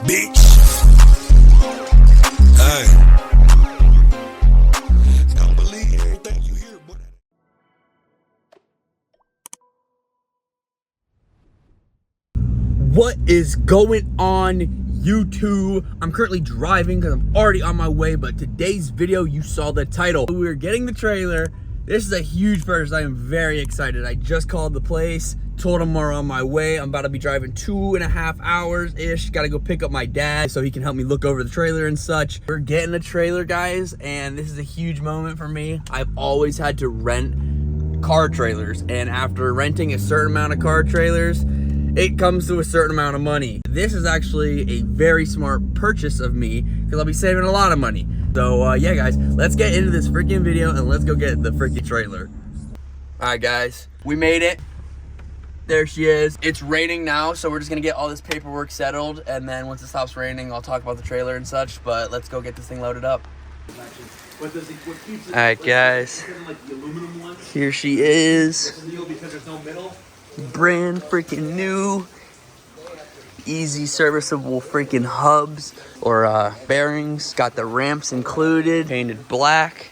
bitch. Hey. Don't believe everything you hear, boy. What is going on, YouTube? I'm currently driving because I'm already on my way, but today's video, you saw the title. We're getting the trailer. This is a huge purchase. I am very excited. I just called the place, told them we're on my way. I'm about to be driving 2.5 hours-ish. Gotta go pick up my dad so he can help me look over the trailer and such. We're getting a trailer, guys, and this is a huge moment for me. I've always had to rent car trailers, and after renting a certain amount of car trailers, it comes to a certain amount of money. This is actually a very smart purchase of me because I'll be saving a lot of money. So yeah, guys, let's get into this freaking video and let's go get the freaking trailer. All right, guys, we made it. There she is. It's raining now, so we're just gonna get all this paperwork settled, and then once it stops raining, I'll talk about the trailer and such, but let's go get this thing loaded up. All right, guys, here she is. Brand freaking new, easy serviceable freaking hubs or bearings. Got the ramps included, painted black.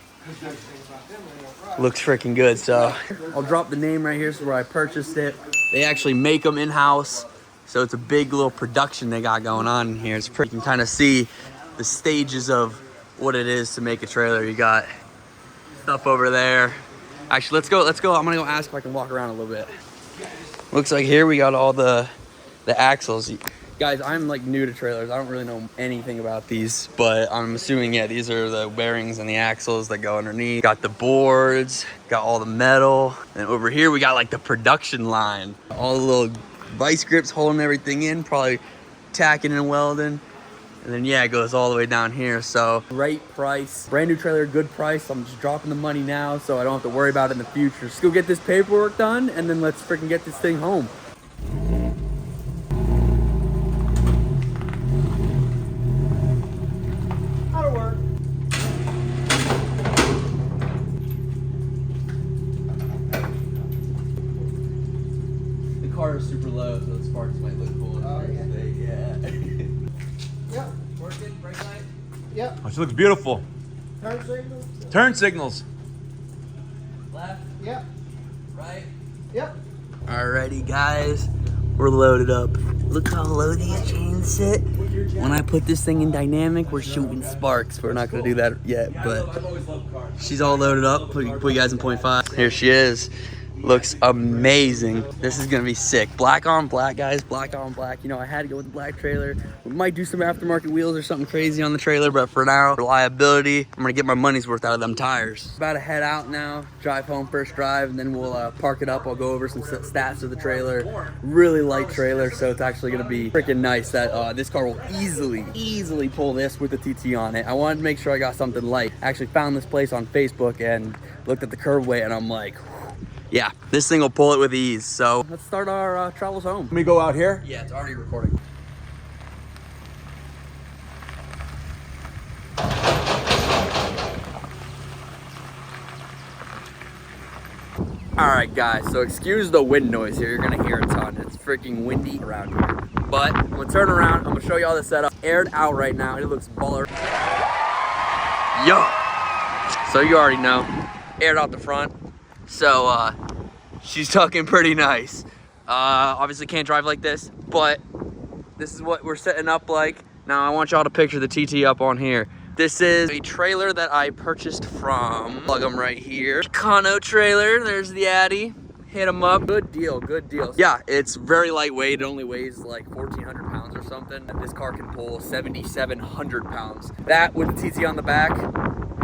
Looks freaking good. So I'll drop the name right here, so where I purchased it. They actually make them in-house, so it's a big little production they got going on in here. It's pretty, you can kind of see the stages of what it is to make a trailer. You got stuff over there. Actually, let's go. I'm gonna go ask if I can walk around a little bit. Looks like here we got all the axles. Guys, I'm like new to trailers. I don't really know anything about these, but I'm assuming, yeah, these are the bearings and the axles that go underneath. Got the boards, got all the metal. And over here we got like the production line. All the little vice grips holding everything in, probably tacking and welding. And then yeah, it goes all the way down here. So great price, brand new trailer, good price. I'm just dropping the money now so I don't have to worry about it in the future. Just go get this paperwork done and then let's freaking get this thing home. That'll work. The car is super low, so the sparks might look cool. Oh, yeah. Yep. Working, brake light? Yep. Oh, she looks beautiful. Turn signals? Turn signals. Left, Yep. right. Yep. Alrighty, guys, we're loaded up. Look how low these chains sit. When I put this thing in dynamic, we're shooting sparks. We're not gonna do that yet, but she's all loaded up. Put you guys in 0.5. Here she is. Looks amazing. This is gonna be sick. Black on black, guys. Black on black. You know, I had to go with the black trailer. We might do some aftermarket wheels or something crazy on the trailer, but for now, reliability, I'm gonna get my money's worth out of them tires. About to head out now, drive home first drive, and then we'll park it up. I'll go over some stats of the trailer. Really light trailer, so it's actually gonna be freaking nice that this car will easily pull this with the TT on it. I wanted to make sure I got something light. I actually found this place on Facebook and looked at the curb weight, and I'm like, yeah, this thing will pull it with ease. So let's start our travels home. Let me go out here. Yeah, it's already recording. All right, guys, so excuse the wind noise here. You're gonna hear a ton. It's freaking windy around here. But I'm gonna turn around. I'm gonna show you all the setup. Aired out right now. It looks baller. Yo! So you already know, aired out the front. So she's tucking pretty nice. Obviously can't drive like this, but this is what we're setting up like. Now I want y'all to picture the TT up on here. This is a trailer that I purchased from, plug them right here, Econo trailer. There's the Audi. Hit them up. Good deal, good deal. Yeah, it's very lightweight. It only weighs like 1,400 pounds or something. And this car can pull 7,700 pounds. That with the TT on the back,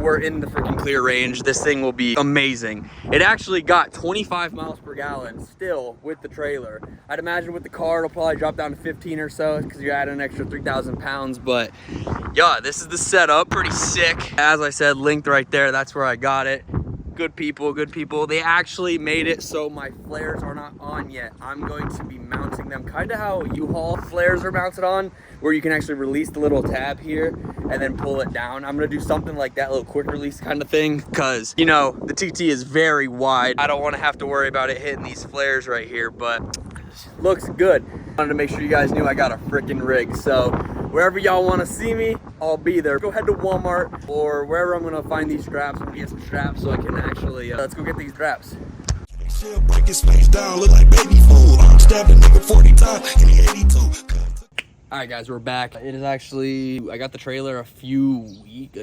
we're in the freaking clear range. This thing will be amazing. It actually got 25 miles per gallon still with the trailer. I'd imagine with the car, it'll probably drop down to 15 or so because you add an extra 3,000 pounds. But yeah, this is the setup. Pretty sick. As I said, linked right there. That's where I got it. Good people, good people. They actually made it so my flares are not on yet. I'm going to be mounting them kind of how U-Haul flares are mounted on, where you can actually release the little tab here and then pull it down. I'm gonna do something like that, little quick release kind of thing, because you know the TT is very wide. I don't want to have to worry about it hitting these flares right here, but looks good. Wanted to make sure you guys knew I got a freaking rig. So wherever y'all want to see me, I'll be there. Go head to Walmart or wherever I'm gonna find these straps. I'm gonna get some straps so I can actually, let's go get these straps. She'll break his face down, look like baby fool. I'm stabbed a nigga 40 times and he 82. All right, guys, we're back. It is actually, I got the trailer a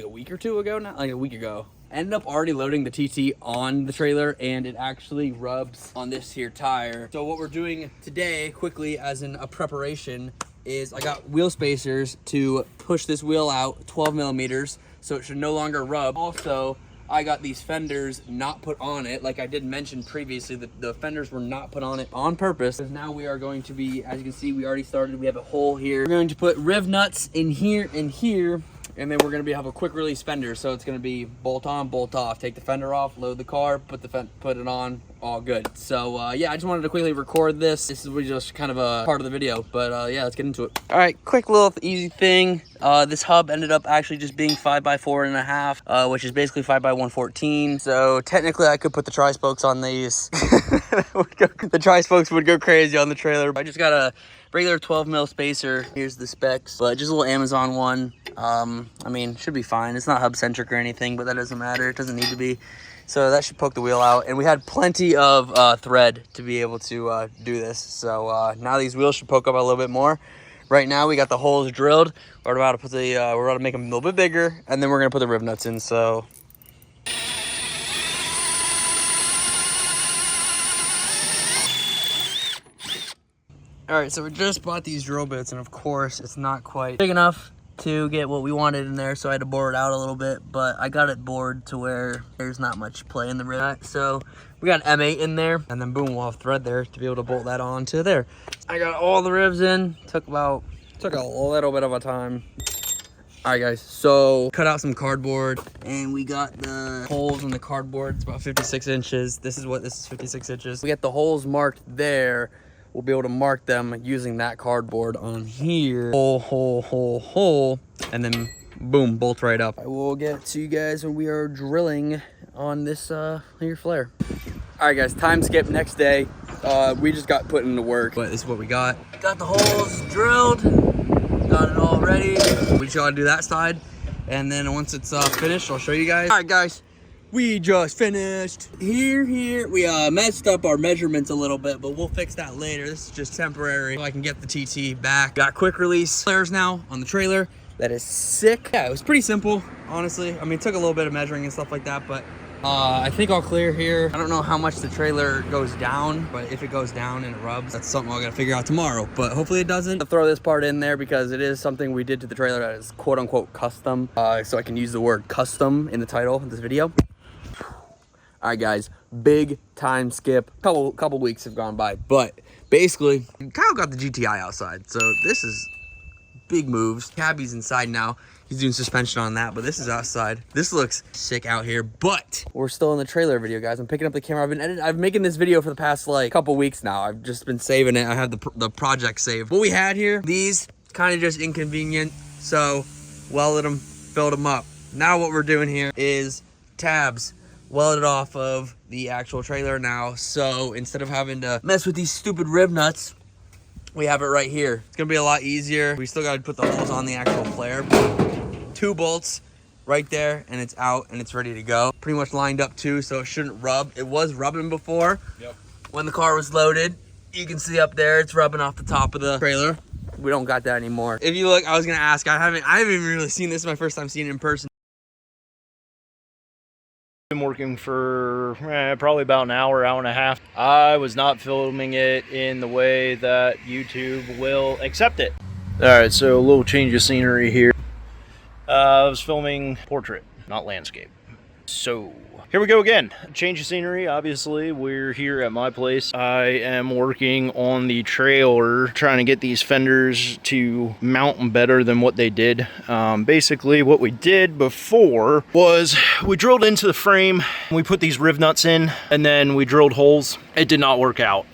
week or two ago now, like a week ago. Ended up already loading the TT on the trailer, and it actually rubs on this here tire. So what we're doing today, quickly, as in a preparation, is I got wheel spacers to push this wheel out 12 millimeters, so it should no longer rub. Also, I got these fenders not put on it. Like I did mention previously, the fenders were not put on it on purpose. Because now we are going to be, as you can see, we already started. We have a hole here. We're going to put riv nuts in here and here. And then we're gonna have a quick release fender. So it's gonna be bolt on, bolt off. Take the fender off, load the car, put it on, all good. So yeah, I just wanted to quickly record this. This is just kind of a part of the video, but yeah, let's get into it. All right, quick little easy thing. This hub ended up actually just being 5x4.5, which is basically 5x114. So technically I could put the tri-spokes on these. The tri-spokes would go crazy on the trailer. I just got a regular 12 mil spacer. Here's the specs, but just a little Amazon one. I mean, should be fine. It's not hub centric or anything, but that doesn't matter. It doesn't need to be. So that should poke the wheel out. And we had plenty of thread to be able to do this. So now these wheels should poke up a little bit more. Right now we got the holes drilled. We're about to put the we're about to make them a little bit bigger, and then we're gonna put the riv nuts in. So. All right, so we just bought these drill bits, and of course it's not quite big enough to get what we wanted in there, so I had to bore it out a little bit, but I got it bored to where there's not much play in the riv nut. So we got an M8 in there, and then boom, we'll have thread there to be able to bolt that on to there. I got all the rivs in, took a little bit of a time. All right, guys, so cut out some cardboard, and we got the holes in the cardboard. It's about 56 inches. This is 56 inches. We got the holes marked there. We'll be able to mark them using that cardboard on here. Hole, and then boom, bolt right up. I will get to you guys when we are drilling on this here flare. All right, guys, time skip, next day. We just got put into work, but this is what we got. Got the holes drilled, got it all ready. We just gotta do that side, and then once it's finished, I'll show you guys. All right, guys. We just finished. Here. We messed up our measurements a little bit, but we'll fix that later. This is just temporary so I can get the TT back. Got quick release flares now on the trailer. That is sick. Yeah, it was pretty simple, honestly. I mean, it took a little bit of measuring and stuff like that, but I think I'll clear here. I don't know how much the trailer goes down, but if it goes down and it rubs, that's something I gotta figure out tomorrow, but hopefully it doesn't. I'll throw this part in there because it is something we did to the trailer that is quote unquote custom, so I can use the word custom in the title of this video. All right, guys, big time skip. Couple weeks have gone by, but basically, Kyle got the GTI outside, so this is big moves. Cabby's inside now. He's doing suspension on that, but this is outside. This looks sick out here, but we're still in the trailer video, guys. I'm picking up the camera. I've been making this video for the past like couple weeks now. I've just been saving it. I have the project saved. What we had here, these kind of just inconvenient, so welded them, filled them up. Now what we're doing here is tabs welded off of the actual trailer now, so instead of having to mess with these stupid rib nuts, we have it right here. It's gonna be a lot easier. We still gotta put the holes on the actual flare. 2 bolts right there, and it's out and it's ready to go. Pretty much lined up too, so it shouldn't rub. It was rubbing before. Yep. When the car was loaded, you can see up there it's rubbing off the top of the trailer. We don't got that anymore. If you look, I was gonna ask, I haven't even really seen this. This is my first time seeing it in person. Been working for probably about an hour and a half. I was not filming it in the way that YouTube will accept it. All right, so a little change of scenery here. I was filming portrait, not landscape. So here we go again. Change of scenery. Obviously, we're here at my place. I am working on the trailer, trying to get these fenders to mount better than what they did. Basically, what we did before was we drilled into the frame. We put these riv nuts in, and then we drilled holes. It did not work out.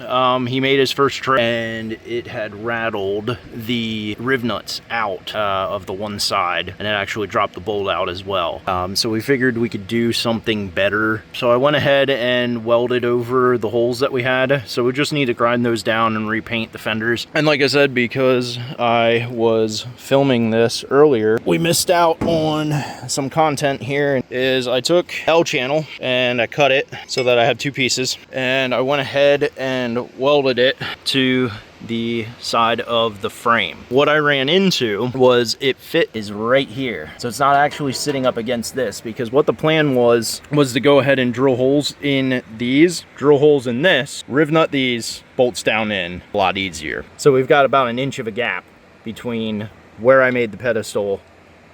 He made his first try, and it had rattled the riv nuts out of the one side, and it actually dropped the bolt out as well. So we figured we could do do something better. So I went ahead and welded over the holes that we had. So we just need to grind those down and repaint the fenders. And like I said, because I was filming this earlier, we missed out on some content here. Is I took L channel and I cut it so that I have two pieces, and I went ahead and welded it to the side of the frame. What I ran into was it fit is right here. So it's not actually sitting up against this, because what the plan was to go ahead and drill holes in these, drill holes in this, riv nut these, bolts down in, a lot easier. So we've got about an inch of a gap between where I made the pedestal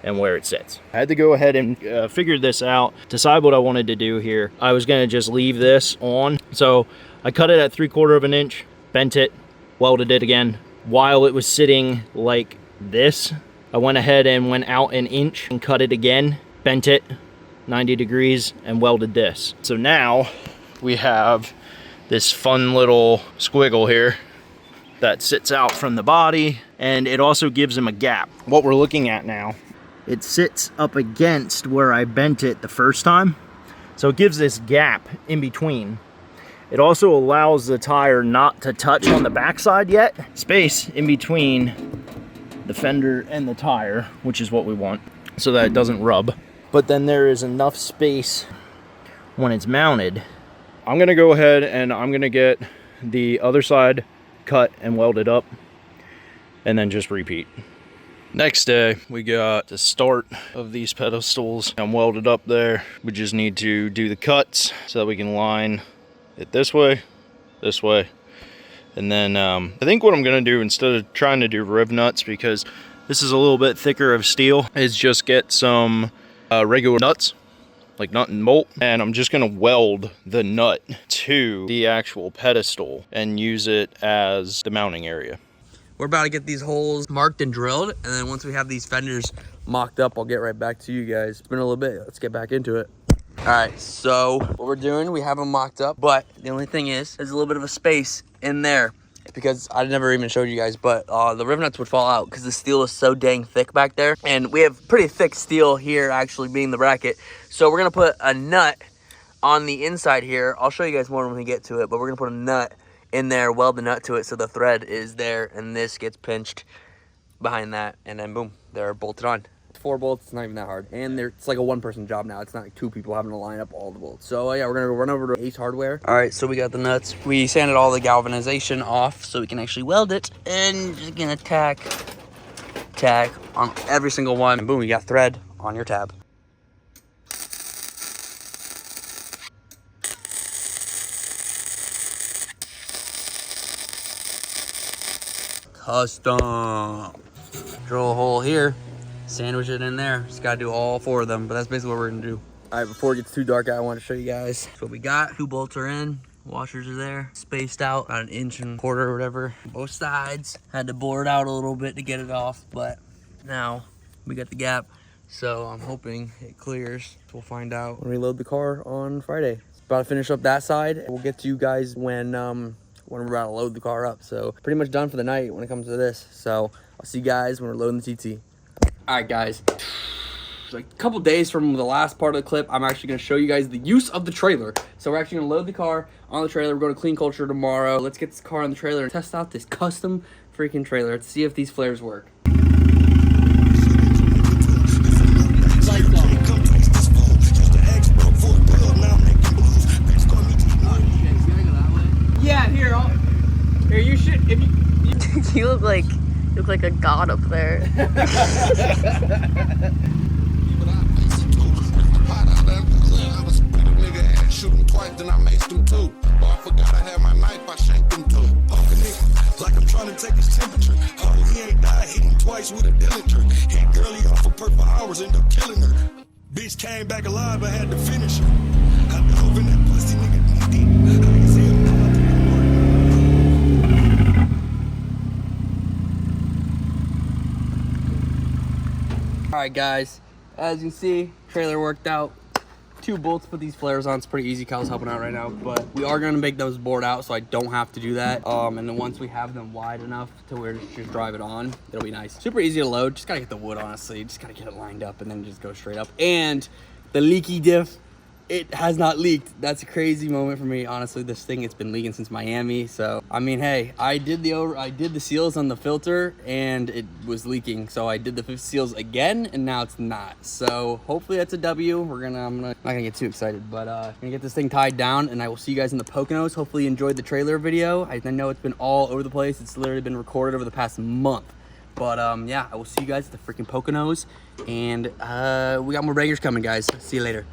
and where it sits. I had to go ahead and figure this out, decide what I wanted to do here. I was gonna just leave this on. So I cut it at 3/4 of an inch, bent it, welded it again. While it was sitting like this, I went ahead and went out an inch and cut it again, bent it 90 degrees and welded this. So now we have this fun little squiggle here that sits out from the body, and it also gives him a gap. What we're looking at now, it sits up against where I bent it the first time. So it gives this gap in between. It also allows the tire not to touch on the backside yet. Space in between the fender and the tire, which is what we want, so that it doesn't rub. But then there is enough space when it's mounted. I'm gonna go ahead and I'm gonna get the other side cut and welded up, and then just repeat. Next day, we got the start of these pedestals. I'm welded up there. We just need to do the cuts so that we can line it this way, and then I think what I'm gonna do, instead of trying to do riv nuts, because this is a little bit thicker of steel, is just get some regular nuts, like nut and bolt, and I'm just gonna weld the nut to the actual pedestal and use it as the mounting area. We're about to get these holes marked and drilled, and then once we have these fenders mocked up, I'll get right back to you guys. It's been a little bit. Let's get back into it. All right, so what we're doing, we have them mocked up, but the only thing is, there's a little bit of a space in there, because I never even showed you guys, but the riv nuts would fall out because the steel is so dang thick back there. And we have pretty thick steel here, actually, being the bracket. So we're gonna put a nut on the inside here. I'll show you guys more when we get to it, but we're gonna put a nut in there, weld the nut to it so the thread is there, and this gets pinched behind that, and then boom, they're bolted on. 4 bolts, it's not even that hard, and it's like a one-person job now. It's not like 2 people having to line up all the bolts. So yeah, we're gonna run over to Ace Hardware. All right, so we got the nuts. We sanded all the galvanization off so we can actually weld it, and just gonna tack on every single one, and boom, you got thread on your tab. Custom. Drill a hole here, sandwich it in there. Just gotta do all 4 of them, but that's basically what we're gonna do. All right, before it gets too dark out, I want to show you guys what we got. 2 bolts are in, washers are there, spaced out about 1.25 inches or whatever. Both sides. Had to bore it out a little bit to get it off, but now we got the gap. So I'm hoping it clears. We'll find out when we load the car on Friday. About to finish up that side. We'll get to you guys when we're about to load the car up. So pretty much done for the night when it comes to this. So I'll see you guys when we're loading the TT. All right, guys. Like a couple days from the last part of the clip, I'm actually gonna show you guys the use of the trailer. So we're actually gonna load the car on the trailer. We're going to Clean Culture tomorrow. Let's get this car on the trailer and test out this custom freaking trailer to see if these flares work. Yeah, here, you should, if you You look like a god up there. Shoot him twice, then I maced him too. Oh, I forgot I had my knife, I shanked him too. Fuck a nigga, like I'm trying to take his temperature. Oh, he ain't died, hit him twice with a Dillinger. Hit girlie off for purple hours, end up killing her. Bitch came back alive, I had to finish her. I dove in that pussy nigga knee deep. I can see him. All right, guys, as you can see, trailer worked out. 2 bolts, put these flares on. It's pretty easy. Cal's helping out right now, but we are going to make those bored out so I don't have to do that. And then once we have them wide enough to where just drive it on, it'll be nice. Super easy to load. Just got to get the wood, honestly. Just got to get it lined up and then just go straight up. And the leaky diff it has not leaked. That's a crazy moment for me. Honestly, this thing, it's been leaking since Miami. So, I mean, hey, I did the seals on the filter and it was leaking. So I did the seals again and now it's not. So hopefully that's a W. I'm not gonna get too excited, but I'm gonna get this thing tied down and I will see you guys in the Poconos. Hopefully you enjoyed the trailer video. I know it's been all over the place. It's literally been recorded over the past month. But yeah, I will see you guys at the freaking Poconos. And we got more bangers coming, guys. See you later.